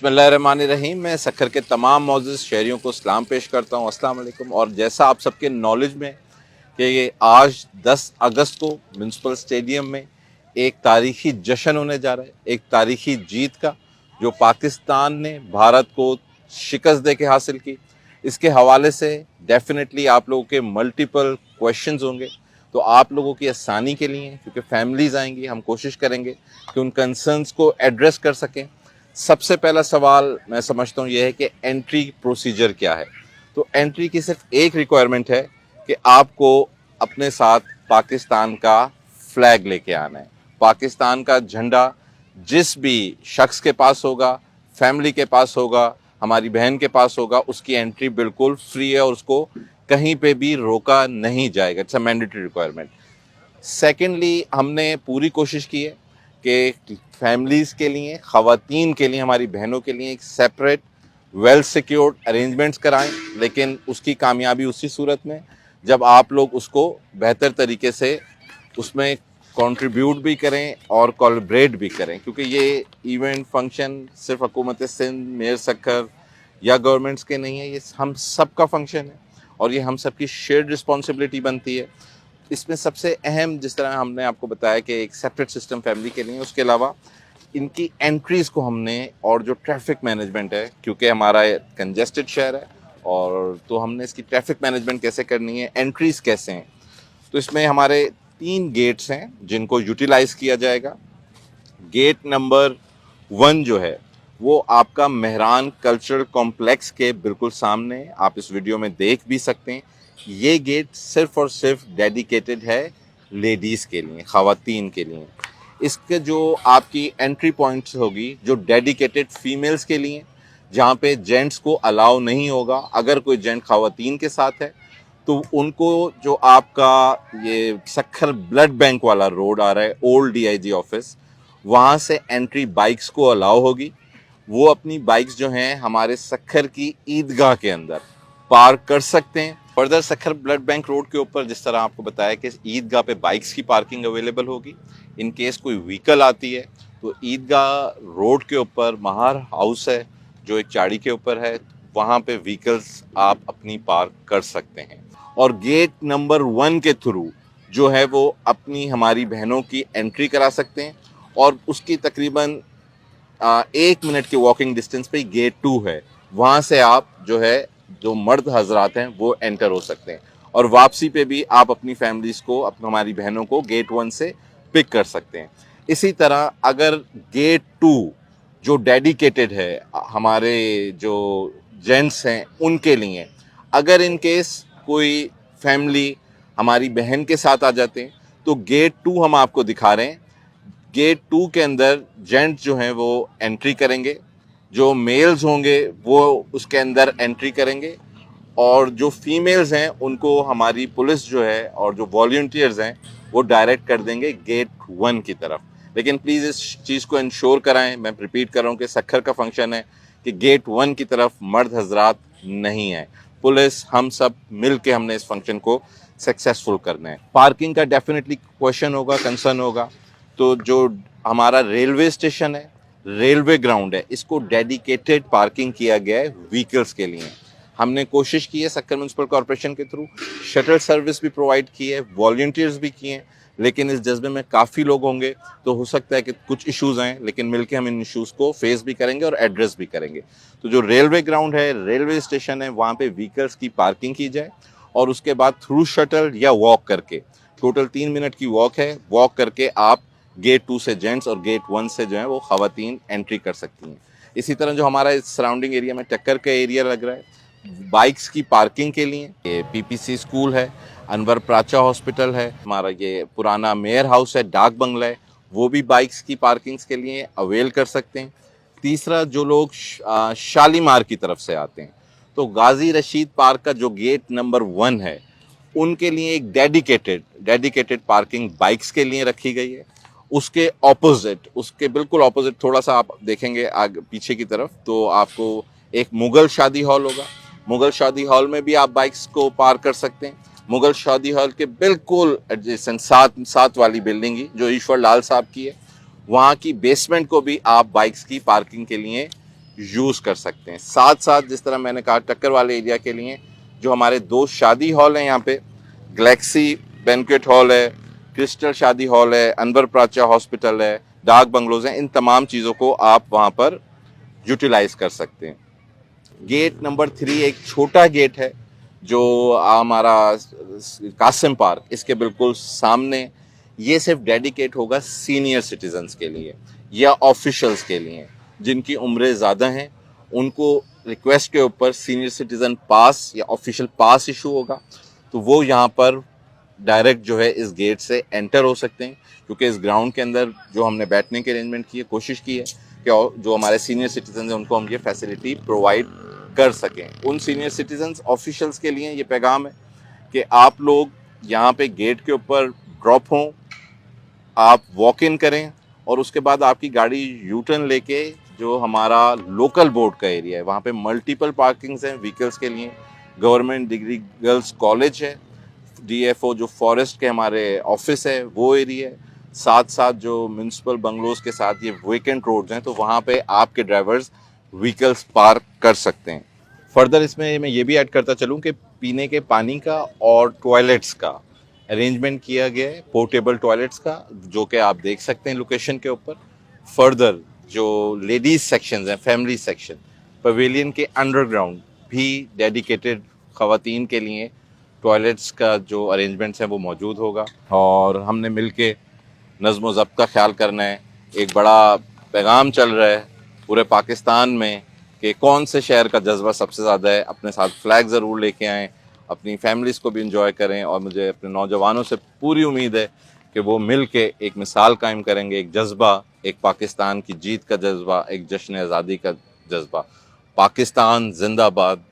बिस्मिल्लाहिर्रहमानिर्रहीम। मैं सक्खर के तमाम मौजूद शहरियों को सलाम पेश करता हूँ। अस्सलाम वालेकुम। और जैसा आप सबके नॉलेज में कि ये आज 10 अगस्त को म्यूनसिपल स्टेडियम में एक तारीखी जश्न होने जा रहा है, एक तारीखी जीत का, जो पाकिस्तान ने भारत को शिकस्त दे के हासिल की। इसके हवाले से डेफिनेटली आप लोगों के मल्टीपल क्वेश्चंस होंगे, तो आप लोगों की आसानी के लिए, क्योंकि फैमिलीज आएंगी, हम कोशिश करेंगे कि उन कंसर्न्स को एड्रेस कर सकें। सबसे पहला सवाल मैं समझता हूँ यह है कि एंट्री प्रोसीजर क्या है। तो एंट्री की सिर्फ एक रिक्वायरमेंट है कि आपको अपने साथ पाकिस्तान का फ्लैग लेके आना है। पाकिस्तान का झंडा जिस भी शख्स के पास होगा, फैमिली के पास होगा, हमारी बहन के पास होगा, उसकी एंट्री बिल्कुल फ्री है और उसको कहीं पे भी रोका नहीं जाएगा। It's a mandatory requirement. Secondly, हमने पूरी कोशिश की है कि फैमिलीज़ के लिए, ख़वातीन के लिए, हमारी बहनों के लिए एक सेपरेट वेल सिक्योर्ड अरेंजमेंट्स कराएं, लेकिन उसकी कामयाबी उसी सूरत में जब आप लोग उसको बेहतर तरीके से उसमें कंट्रीब्यूट भी करें और कोलैबोरेट भी करें, क्योंकि ये इवेंट फंक्शन सिर्फ हुकूमत सिंध, मेयर सक्खर या गवर्नमेंट्स के नहीं है, ये हम सब का फंक्शन है और ये हम सब की शेयर्ड रिस्पॉन्सिबिलिटी बनती है। इसमें सबसे अहम, जिस तरह हमने आपको बताया कि एक सेपरेट सिस्टम फैमिली के लिए, उसके अलावा इनकी एंट्रीज़ को हमने, और जो ट्रैफिक मैनेजमेंट है, क्योंकि हमारा कंजेस्टेड शहर है, और तो हमने इसकी ट्रैफिक मैनेजमेंट कैसे करनी है, एंट्रीज़ कैसे हैं। तो इसमें हमारे 3 गेट्स हैं जिनको यूटिलाइज़ किया जाएगा। गेट नंबर 1 जो है वो आपका मेहरान कल्चरल कॉम्प्लेक्स के बिल्कुल सामने, आप इस वीडियो में देख भी सकते हैं। ये गेट सिर्फ और सिर्फ डेडिकेटेड है लेडीज़ के लिए, ख़वातीन के लिए। इसके जो आपकी एंट्री पॉइंट्स होगी जो डेडिकेटेड फीमेल्स के लिए, जहाँ पे जेंट्स को अलाउ नहीं होगा। अगर कोई जेंट ख़वातीन के साथ है तो उनको, जो आपका ये सक्खर ब्लड बैंक वाला रोड आ रहा है, ओल्ड डीआईजी ऑफिस, वहाँ से एंट्री बाइक्स को अलाउ होगी। वो अपनी बाइक्स जो हैं हमारे सक्खर की ईदगाह के अंदर पार्क कर सकते हैं। Further Sukkur blood bank road के ऊपर, जिस तरह आपको बताया कि ईदगाह पे बाइक्स की पार्किंग अवेलेबल होगी। इन केस कोई व्हीकल आती है तो ईदगाह रोड के ऊपर महार हाउस है जो एक चाड़ी के ऊपर है, वहाँ पे व्हीकल्स आप अपनी पार्क कर सकते हैं। और गेट नंबर 1 के थ्रू जो है वो अपनी, हमारी बहनों की एंट्री करा सकते हैं, और उसकी तकरीबन 1 मिनट के वॉकिंग डिस्टेंस पे गेट 2 है। वहाँ से आप जो है, जो मर्द हजरात हैं वो एंटर हो सकते हैं, और वापसी पे भी आप अपनी फैमिलीज़ को, हमारी बहनों को गेट 1 से पिक कर सकते हैं। इसी तरह अगर गेट 2 जो डेडिकेटेड है हमारे जो जेंट्स हैं उनके लिए, अगर इन केस कोई फैमिली हमारी बहन के साथ आ जाते हैं तो गेट 2 हम आपको दिखा रहे हैं। गेट 2 के अंदर जेंट्स जो हैं वो एंट्री करेंगे, जो मेल्स होंगे वो उसके अंदर एंट्री करेंगे, और जो फीमेल्स हैं उनको हमारी पुलिस जो है और जो वॉलंटियर्स हैं वो डायरेक्ट कर देंगे गेट 1 की तरफ। लेकिन प्लीज़ इस चीज़ को इंश्योर कराएं, मैं रिपीट कर रहा हूँ कि सक्खर का फंक्शन है, कि गेट 1 की तरफ मर्द हजरात नहीं है। पुलिस, हम सब मिल के हमने इस फंक्शन को सक्सेसफुल करना है। पार्किंग का डेफिनेटली क्वेश्चन होगा, कंसर्न होगा। तो जो हमारा रेलवे स्टेशन है, रेलवे ग्राउंड है, इसको डेडिकेटेड पार्किंग किया गया है व्हीकल्स के लिए। हमने कोशिश की है सक्खर म्यूनसिपल कॉरपोरेशन के थ्रू, शटल सर्विस भी प्रोवाइड की है, वॉलंटियर्स भी किए हैं, लेकिन इस जज्बे में काफ़ी लोग होंगे तो हो सकता है कि कुछ इश्यूज़ आएँ, लेकिन मिलके हम इन इश्यूज़ को फेस भी करेंगे और एड्रेस भी करेंगे। तो जो रेलवे ग्राउंड है, रेलवे स्टेशन है, वहाँ पे व्हीकल्स की पार्किंग की जाए, और उसके बाद थ्रू शटल या वॉक करके, टोटल 3 मिनट की वॉक है, वॉक करके आप गेट 2 से जेंट्स और गेट 1 से जो है वो ख़वातीन एंट्री कर सकती हैं। इसी तरह जो हमारा इस सराउंडिंग एरिया में टक्कर का एरिया लग रहा है बाइक्स की पार्किंग के लिए, ये पीपीसी स्कूल है, अनवर प्राचा हॉस्पिटल है, हमारा ये पुराना मेयर हाउस है, डाक बंगला है, वो भी बाइक्स की पार्किंग्स के लिए अवेल कर सकते हैं। तीसरा, जो लोग शालीमार की तरफ से आते हैं तो गाजी रशीद पार्क का जो गेट नंबर 1 है उनके लिए एक डेडिकेटेड पार्किंग बाइक्स के लिए रखी गई है। उसके ऑपोजिट, उसके बिल्कुल ऑपोजिट, थोड़ा सा आप देखेंगे आगे पीछे की तरफ तो आपको एक मुगल शादी हॉल होगा। मुगल शादी हॉल में भी आप बाइक्स को पार्क कर सकते हैं। मुगल शादी हॉल के बिल्कुल एडजेसेंट सात वाली बिल्डिंग ही जो ईश्वर लाल साहब की है, वहाँ की बेसमेंट को भी आप बाइक्स की पार्किंग के लिए यूज़ कर सकते हैं। साथ साथ जिस तरह मैंने कहा टक्कर वाले एरिया के लिए जो हमारे 2 शादी हॉल हैं यहाँ पे, गैलेक्सी बैंक्वेट हॉल है, क्रिस्टल शादी हॉल है, अनवर प्राचा हॉस्पिटल है, डार्क बंगलोज हैं, इन तमाम चीज़ों को आप वहाँ पर यूटिलाइज कर सकते हैं। गेट नंबर 3 एक छोटा गेट है जो हमारा कासिम पार्क, इसके बिल्कुल सामने, ये सिर्फ डेडिकेट होगा सीनियर सिटीजन्स के लिए या ऑफिशियल्स के लिए जिनकी उम्रें ज़्यादा हैं। उनको रिक्वेस्ट के ऊपर सीनियर सिटीज़न पास या ऑफिशियल पास इशू होगा, तो वो यहाँ पर डायरेक्ट जो है इस गेट से एंटर हो सकते हैं, क्योंकि इस ग्राउंड के अंदर जो हमने बैठने के अरेंजमेंट की है, कोशिश की है कि जो हमारे सीनियर सिटीजन हैं उनको हम ये फैसिलिटी प्रोवाइड कर सकें। उन सीनियर सिटीजन्स ऑफिशियल्स के लिए ये पैगाम है कि आप लोग यहाँ पे गेट के ऊपर ड्रॉप हों, आप वॉक इन करें और उसके बाद आपकी गाड़ी यू टर्न लेके जो हमारा लोकल बोर्ड का एरिया है वहाँ पे मल्टीपल पार्किंग्स हैं व्हीकल्स के लिए। गवर्नमेंट डिग्री गर्ल्स कॉलेज है, डीएफओ जो फॉरेस्ट के हमारे ऑफिस है वो एरिया है, साथ साथ जो म्यूनसिपल बंगलोज के साथ ये वेकेंट रोड्स हैं, तो वहाँ पे आपके ड्राइवर्स व्हीकल्स पार्क कर सकते हैं। फर्दर इसमें मैं ये भी ऐड करता चलूँ कि पीने के पानी का और टॉयलेट्स का अरेंजमेंट किया गया है, पोर्टेबल टॉयलेट्स का, जो कि आप देख सकते हैं लोकेशन के ऊपर। फर्दर जो लेडीज़ सेक्शंस हैं, फैमिली सेक्शन, पवेलियन के अंडरग्राउंड भी डेडिकेटेड ख़वातीन के लिए टॉयलेट्स का जो अरेंजमेंट्स हैं वो मौजूद होगा। और हमने मिल के नज़्म व ज़ब्त का ख्याल करना है। एक बड़ा पैगाम चल रहा है पूरे पाकिस्तान में कि कौन से शहर का जज्बा सबसे ज़्यादा है। अपने साथ फ्लैग ज़रूर लेके आएँ, अपनी फैमिलीज़ को भी इंजॉय करें, और मुझे अपने नौजवानों से पूरी उम्मीद है कि वो मिल के एक मिसाल कायम करेंगे, एक जज्बा, एक पाकिस्तान की जीत का जज्बा, एक जश्न आज़ादी का जज्बा। पाकिस्तान जिंदाबाद।